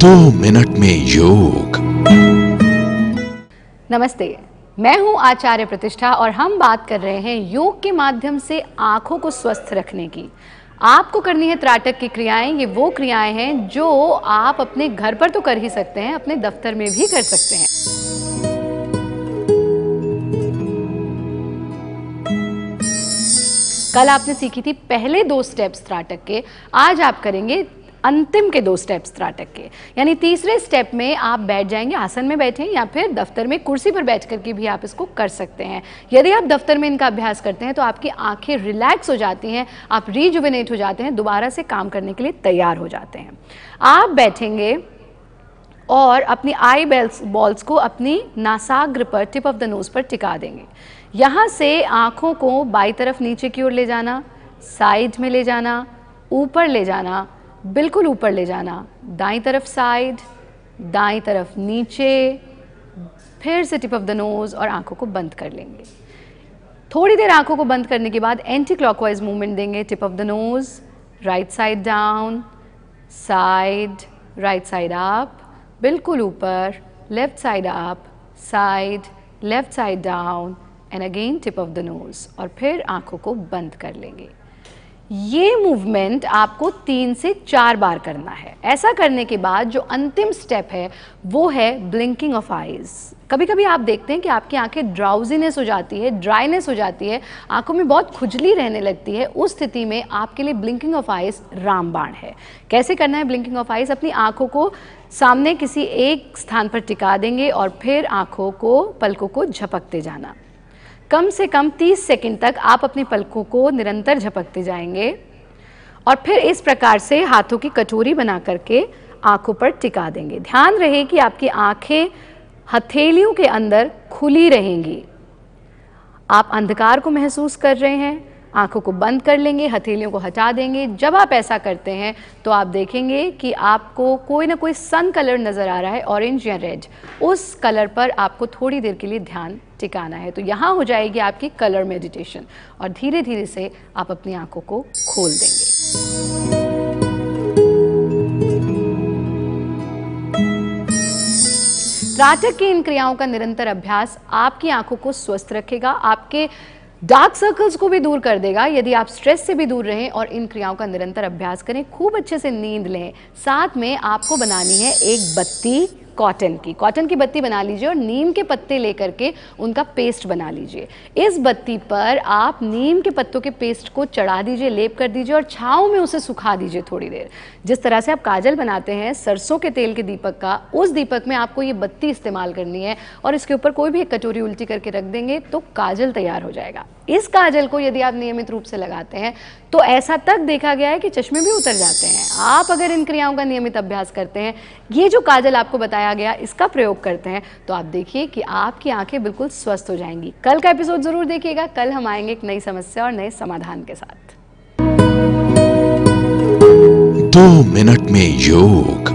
2 minute में योग। नमस्ते, मैं हूं आचार्य प्रतिष्ठा और हम बात कर रहे हैं योग के माध्यम से आंखों को स्वस्थ रखने की। आपको करनी है त्राटक की क्रियाएं। ये वो क्रियाएं हैं जो आप अपने घर पर तो कर ही सकते हैं, अपने दफ्तर में भी कर सकते हैं। कल आपने सीखी थी पहले 2 स्टेप्स त्राटक के, आज आप करेंगे अंतिम के 2 स्टेप्स त्राटक के। यानी तीसरे स्टेप में आप बैठ जाएंगे, आसन में बैठें या फिर दफ्तर में कुर्सी पर बैठ करके भी आप इसको कर सकते हैं। यदि आप दफ्तर में इनका अभ्यास करते हैं तो आपकी आंखें रिलैक्स हो जाती हैं, आप रिजुविनेट हो जाते हैं, दोबारा से काम करने के लिए तैयार हो जाते हैं। आप बैठेंगे और अपनी आई बॉल्स को अपनी नासाग्र पर, टिप ऑफ द नोज पर टिका देंगे। यहाँ से आँखों को बाई तरफ नीचे की ओर ले जाना, साइड में ले जाना, ऊपर ले जाना, बिल्कुल ऊपर ले जाना, दाईं तरफ साइड, दाईं तरफ नीचे, फिर से टिप ऑफ द नोज़ और आंखों को बंद कर लेंगे। थोड़ी देर आंखों को बंद करने के बाद एंटी क्लॉकवाइज मूवमेंट देंगे। Tip of the nose, right side down, side, right side up, बिल्कुल ऊपर, left side up, side, left side down and again tip of the nose और फिर आंखों को बंद कर लेंगे। ये मूवमेंट आपको 3 से 4 बार करना है। ऐसा करने के बाद जो अंतिम स्टेप है वो है ब्लिंकिंग ऑफ आईज। कभी कभी आप देखते हैं कि आपकी आंखें ड्राउजीनेस हो जाती है, ड्राइनेस हो जाती है, आंखों में बहुत खुजली रहने लगती है। उस स्थिति में आपके लिए ब्लिंकिंग ऑफ आईज रामबाण है। कैसे करना है ब्लिंकिंग ऑफ आईज? अपनी आंखों को सामने किसी एक स्थान पर टिका देंगे और फिर आंखों को, पलकों को झपकते जाना। कम से कम 30 सेकंड तक आप अपनी पलकों को निरंतर झपकते जाएंगे और फिर इस प्रकार से हाथों की कटोरी बना करके आंखों पर टिका देंगे। ध्यान रहे कि आपकी आंखें हथेलियों के अंदर खुली रहेंगी। आप अंधकार को महसूस कर रहे हैं, आंखों को बंद कर लेंगे, हथेलियों को हटा देंगे। जब आप ऐसा करते हैं तो आप देखेंगे कि आपको कोई ना कोई सन कलर नज़र आ रहा है, ऑरेंज या रेड। उस कलर पर आपको थोड़ी देर के लिए ध्यान टिकाना है। तो यहाँ हो जाएगी आपकी कलर मेडिटेशन और धीरे धीरे से आप अपनी आंखों को खोल देंगे। त्राटक की इन क्रियाओं का निरंतर अभ्यास आपकी आंखों को स्वस्थ रखेगा, आपके डार्क सर्कल्स को भी दूर कर देगा। यदि आप स्ट्रेस से भी दूर रहें और इन क्रियाओं का निरंतर अभ्यास करें, खूब अच्छे से नींद लें। साथ में आपको बनानी है एक बत्ती कॉटन की बत्ती बना लीजिए और नीम के पत्ते लेकर के उनका पेस्ट बना लीजिए। इस बत्ती पर आप नीम के पत्तों के पेस्ट को चढ़ा दीजिए, लेप कर दीजिए और छाँव में उसे सुखा दीजिए थोड़ी देर। जिस तरह से आप काजल बनाते हैं सरसों के तेल के दीपक का, उस दीपक में आपको ये बत्ती इस्तेमाल करनी है और इसके ऊपर कोई भी एक कटोरी उल्टी करके रख देंगे तो काजल तैयार हो जाएगा। इस काजल को यदि आप नियमित रूप से लगाते हैं तो ऐसा तक देखा गया है कि चश्मे भी उतर जाते हैं। आप अगर इन क्रियाओं का नियमित अभ्यास करते हैं, ये जो काजल आपको बताया गया इसका प्रयोग करते हैं, तो आप देखिए कि आपकी आंखें बिल्कुल स्वस्थ हो जाएंगी। कल का एपिसोड जरूर देखिएगा। कल हम आएंगे एक नई समस्या और नए समाधान के साथ। 2 मिनट में योग।